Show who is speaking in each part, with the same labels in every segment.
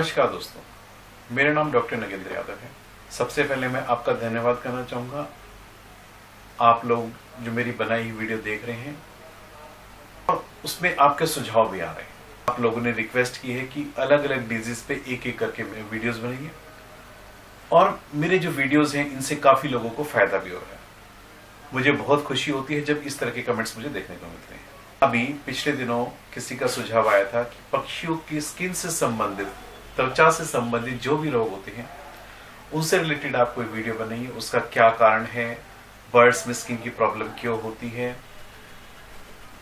Speaker 1: नमस्कार दोस्तों, मेरा नाम डॉक्टर नगेंद्र यादव है। सबसे पहले मैं आपका धन्यवाद करना चाहूँगा। आप लोग जो मेरी बनाई हुई वीडियो देख रहे हैं और उसमें आपके सुझाव भी आ रहे हैं। आप लोगों ने रिक्वेस्ट की है कि अलग अलग डिजीज पे एक एक करके वीडियोस बनाइए और मेरे जो वीडियोस हैं इनसे काफ़ी लोगों को फायदा भी हो रहा है। मुझे बहुत खुशी होती है जब इस तरह के कमेंट्स मुझे देखने को मिलते हैं। अभी पिछले दिनों किसी का सुझाव आया था कि पक्षियों की स्किन से संबंधित, त्वचा से संबंधित जो भी रोग होते हैं उनसे रिलेटेड आप कोई वीडियो बनाइए। उसका क्या कारण है, बर्ड्स में स्किन की प्रॉब्लम क्यों होती है।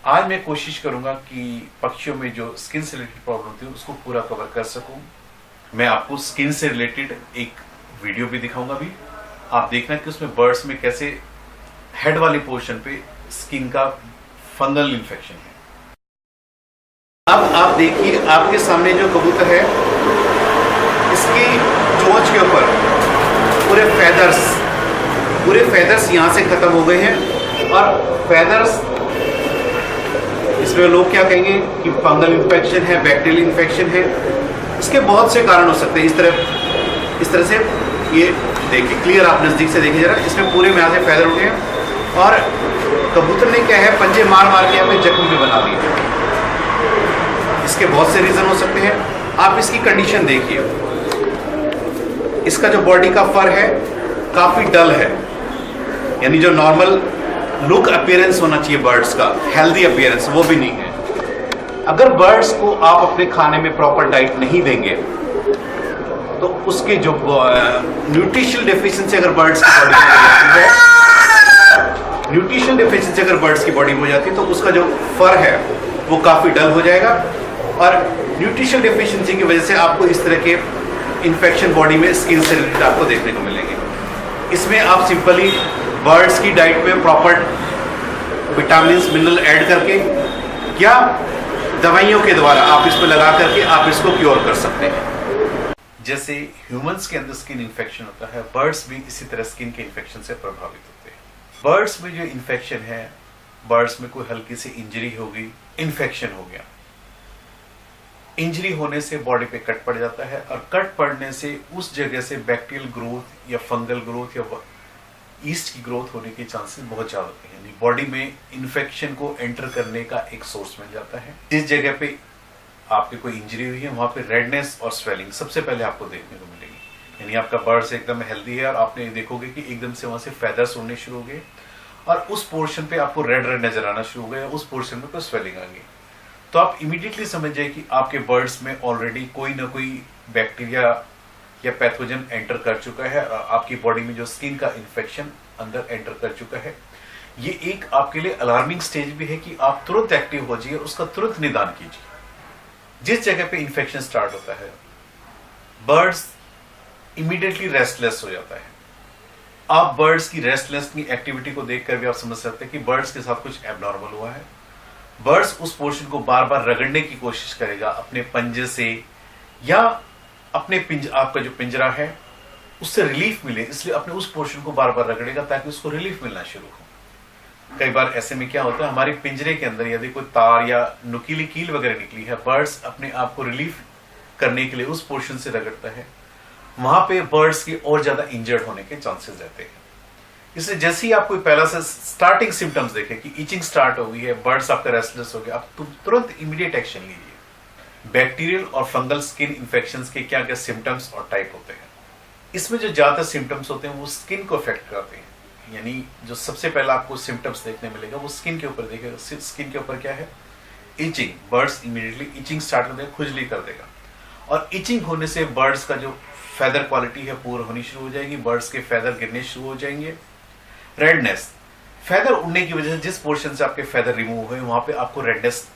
Speaker 1: आज मैं कोशिश करूंगा कि पक्षियों में जो स्किन से रिलेटेड प्रॉब्लम होती है उसको पूरा कवर कर सकूं। मैं आपको स्किन से रिलेटेड एक वीडियो भी दिखाऊंगा। भी आप देखना कि उसमें बर्ड्स में कैसे हेड वाले पोर्शन पे स्किन का फंगल इन्फेक्शन है। अब आप देखिए, आपके सामने जो कबूतर है इसकी चोंच के ऊपर पूरे फेदर्स यहां से खत्म हो गए हैं और फेदर्स, इसमें लोग क्या कहेंगे कि फंगल इन्फेक्शन है, बैक्टीरियल इन्फेक्शन है। इसके बहुत से कारण हो सकते हैं। इस तरह से ये देखिए, क्लियर आप नजदीक से देखिए जरा, इसमें पूरे में यहाँ से फेदर उठे हैं और कबूतर ने क्या है, पंजे मार मार के अपने जख्म में बना दिए। इसके बहुत से रीजन हो सकते हैं। आप इसकी कंडीशन देखिए, इसका जो बॉडी का फर है काफी डल है, यानी जो नॉर्मल लुक अपीयरेंस होना चाहिए बर्ड्स का, हेल्दी अपीयरेंस, वो भी नहीं है। अगर बर्ड्स को आप अपने खाने में प्रॉपर डाइट नहीं देंगे तो उसके जो न्यूट्रिशनल डेफिशिएंसी अगर बर्ड्स की बॉडी में हो जाती है, न्यूट्रिशनल डेफिशिएंसी अगर बर्ड्स की बॉडी में हो जाती है तो उसका जो फर है वो काफी डल हो जाएगा और न्यूट्रिशनल डेफिशिएंसी की वजह से आपको इस तरह के इन्फेक्शन बॉडी में स्किन से रिलेटेड आपको देखने को मिलेंगे। इसमें आप सिंपली बर्ड्स की डाइट में प्रॉपर विटामिन मिनरल ऐड करके या दवाइयों के द्वारा आप इसको लगा करके आप इसको क्योर कर सकते हैं। जैसे ह्यूमंस के अंदर स्किन इन्फेक्शन होता है, बर्ड्स भी इसी तरह स्किन के इन्फेक्शन से प्रभावित होते हैं। बर्ड्स में जो इन्फेक्शन है, बर्ड्स में कोई हल्की सी इंजरी होगी, इन्फेक्शन हो गया, इंजरी होने से बॉडी पे कट पड़ जाता है और कट पड़ने से उस जगह से बैक्टीरियल ग्रोथ या फंगल ग्रोथ या ईस्ट की ग्रोथ होने के चांसेस बहुत ज्यादा होते हैं। यानी बॉडी में इन्फेक्शन को एंटर करने का एक सोर्स मिल जाता है। जिस जगह पे आपकी कोई इंजरी हुई है वहां पे रेडनेस और स्वेलिंग सबसे पहले आपको देखने को मिलेगी। यानी आपका बर्ड्स एकदम हेल्दी है और आपने देखोगे कि एकदम से वहां से फेदर्स उड़ने शुरू हो गए और उस पोर्शन पे आपको रेड रेड नजर आना शुरू हो गया, उस पोर्शन में कोई स्वेलिंग आ गई, तो आप इमीडिएटली समझ जाए कि आपके बर्ड्स में ऑलरेडी कोई ना कोई बैक्टीरिया या पैथोजन एंटर कर चुका है, आपकी बॉडी में जो स्किन का इन्फेक्शन अंदर एंटर कर चुका है। ये एक आपके लिए अलार्मिंग स्टेज भी है कि आप तुरंत एक्टिव हो जाइए, उसका तुरंत निदान कीजिए। जिस जगह पे इन्फेक्शन स्टार्ट होता है बर्ड्स इमीडिएटली रेस्टलेस हो जाता है। आप बर्ड्स की रेस्टलेस की एक्टिविटी को देखकर भी आप समझ सकते हैं कि बर्ड्स के साथ कुछ एबनॉर्मल हुआ है। बर्ड्स उस पोर्शन को बार बार रगड़ने की कोशिश करेगा अपने पंजे से या अपने आपका जो पिंजरा है उससे रिलीफ मिले, इसलिए अपने उस पोर्शन को बार बार रगड़ेगा ताकि उसको रिलीफ मिलना शुरू हो। कई बार ऐसे में क्या होता है, हमारे पिंजरे के अंदर यदि कोई तार या नुकीली कील वगैरह निकली है, बर्ड्स अपने आप को रिलीफ करने के लिए उस पोर्शन से रगड़ता है, वहां पे बर्ड्स की और ज्यादा इंजर्ड होने के चांसेस रहते हैं। इसलिए जैसे ही आप कोई पहला से स्टार्टिंग सिम्टम्स देखें कि इचिंग स्टार्ट हो गई है, बर्ड्स आपका रेस्टलेस हो गया, आप तुरंत इमीडिएट एक्शन लीजिए। बैक्टीरियल और फंगल स्किन इन्फेक्शंस के क्या क्या सिम्टम्स और टाइप होते हैं। इसमें जो ज्यादातर सिम्टम्स होते हैं वो स्किन को अफेक्ट करते हैं। यानी जो सबसे पहला आपको सिम्टम्स देखने मिलेगा वो स्किन के ऊपर देखेगा। स्किन के ऊपर क्या है, itching. Birds immediately itching start कर देगा, खुजली कर देगा और इचिंग होने से बर्ड्स का जो फेदर क्वालिटी है पूरी होनी शुरू हो जाएगी, बर्ड्स के फेदर गिरने शुरू हो जाएंगे। रेडनेस, फेदर उड़ने की वजह से जिस पोर्शन से आपके फेदर रिमूव हुए वहां पे आपको रेडनेस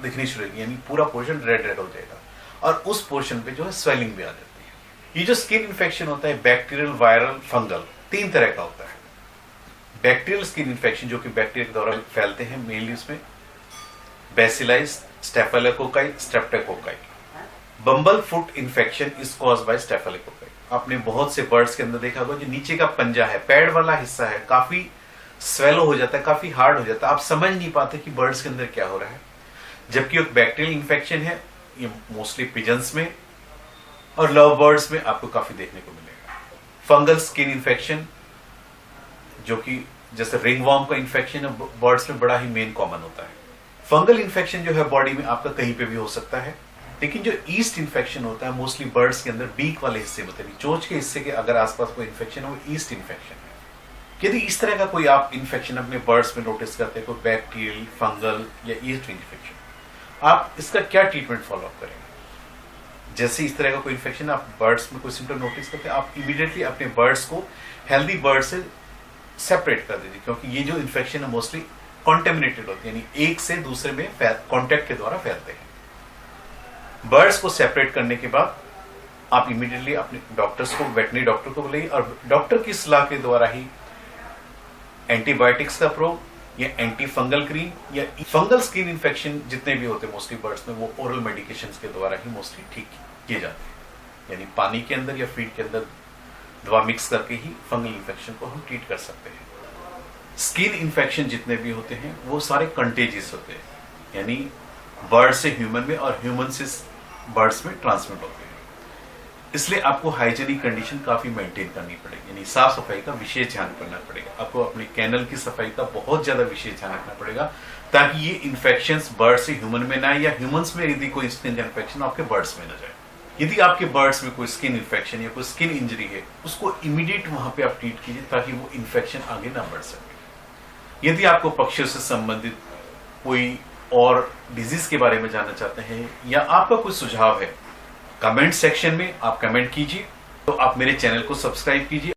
Speaker 1: दिखनी शुरू होगी, यानी पूरा पोर्शन रेड रेड हो जाएगा और उस पोर्शन पे जो है स्वेलिंग भी आ जाती है। ये जो स्किन इन्फेक्शन होता है बैक्टीरियल, वायरल, फंगल, 3 तरह का होता है। बैक्टीरियल स्किन इन्फेक्शन जो कि बैक्टीरिया के द्वारा फैलते हैं, मेनली उसमें bacilli, staphylococci, streptococci. Bumblefoot infection is caused by staphylococci. आपने बहुत से बर्ड्स के अंदर देखा होगा जो नीचे का पंजा है, पैड वाला हिस्सा है, काफी स्वेलो हो जाता है, काफी हार्ड हो जाता है, आप समझ नहीं पाते कि बर्ड्स के अंदर क्या हो रहा है। जबकि एक बैक्टीरियल इन्फेक्शन है, ये मोस्टली पिजन्स में और लव बर्ड्स में आपको काफी देखने को मिलेगा। फंगल स्किन इन्फेक्शन, जो कि जैसे रिंगवॉर्म का इन्फेक्शन है, बर्ड्स में बड़ा ही मेन कॉमन होता है। फंगल इन्फेक्शन जो है बॉडी में आपका कहीं पे भी हो सकता है, लेकिन जो ईस्ट इन्फेक्शन होता है मोस्टली बर्ड्स के अंदर बीक वाले हिस्से में, मतलब चोंच के हिस्से के अगर आसपास कोई इन्फेक्शन है, वो ईस्ट इन्फेक्शन है। यदि इस तरह का कोई आप इन्फेक्शन अपने बर्ड्स में नोटिस करते हैं, कोई बैक्टीरियल, फंगल या ईस्ट इन्फेक्शन, आप इसका क्या ट्रीटमेंट फॉलो अप करेंगे? जैसे इस तरह का कोई इन्फेक्शन आप बर्ड्स में कोई सिम्टम नोटिस करते हैं, आप इमीडिएटली अपने बर्ड्स को हेल्दी बर्ड से सेपरेट कर दीजिए, क्योंकि ये जो इन्फेक्शन है मोस्टली कॉन्टेमिनेटेड होती है, यानी एक से दूसरे में कॉन्टेक्ट के द्वारा फैलते हैं। बर्ड्स को सेपरेट करने के बाद आप इमीडिएटली अपने डॉक्टर्स को, वेटनरी डॉक्टर को बुलाइए और डॉक्टर की सलाह के द्वारा ही एंटीबायोटिक्स का प्रयोग या एंटी फंगल क्रीम या फंगल स्किन इन्फेक्शन जितने भी होते हैं मोस्टली बर्ड्स में, वो ओरल मेडिकेशंस के द्वारा ही मोस्टली ठीक किए जाते हैं। यानी पानी के अंदर या फीड के अंदर दवा मिक्स करके ही फंगल इन्फेक्शन को हम ट्रीट कर सकते हैं। स्किन इन्फेक्शन जितने भी होते हैं वो सारे कंटेजियस होते हैं, यानी बर्ड से ह्यूमन में और ह्यूमन से बर्ड्स में ट्रांसमिट होते हैं। इसलिए आपको हाइजीनिक कंडीशन काफी मेंटेन करनी पड़ेगी, यानी साफ सफाई का विशेष ध्यान करना पड़ेगा। आपको अपने कैनल की सफाई का बहुत ज्यादा विशेष ध्यान रखना पड़ेगा, ताकि ये इन्फेक्शंस बर्ड से ह्यूमन में ना आए, या ह्यूमंस में यदि कोई स्किन इन्फेक्शन आपके बर्ड्स में ना जाए। यदि आपके बर्ड्स में कोई स्किन इन्फेक्शन या कोई स्किन इंजरी है, उसको इमीडिएट वहां पे आप ट्रीट कीजिए, ताकि वो इन्फेक्शन आगे ना बढ़ सके। यदि आपको पक्षियों से संबंधित कोई और डिजीज के बारे में जानना चाहते हैं या आपका कोई सुझाव है, कमेंट सेक्शन में आप कमेंट कीजिए। तो आप मेरे चैनल को सब्सक्राइब कीजिए।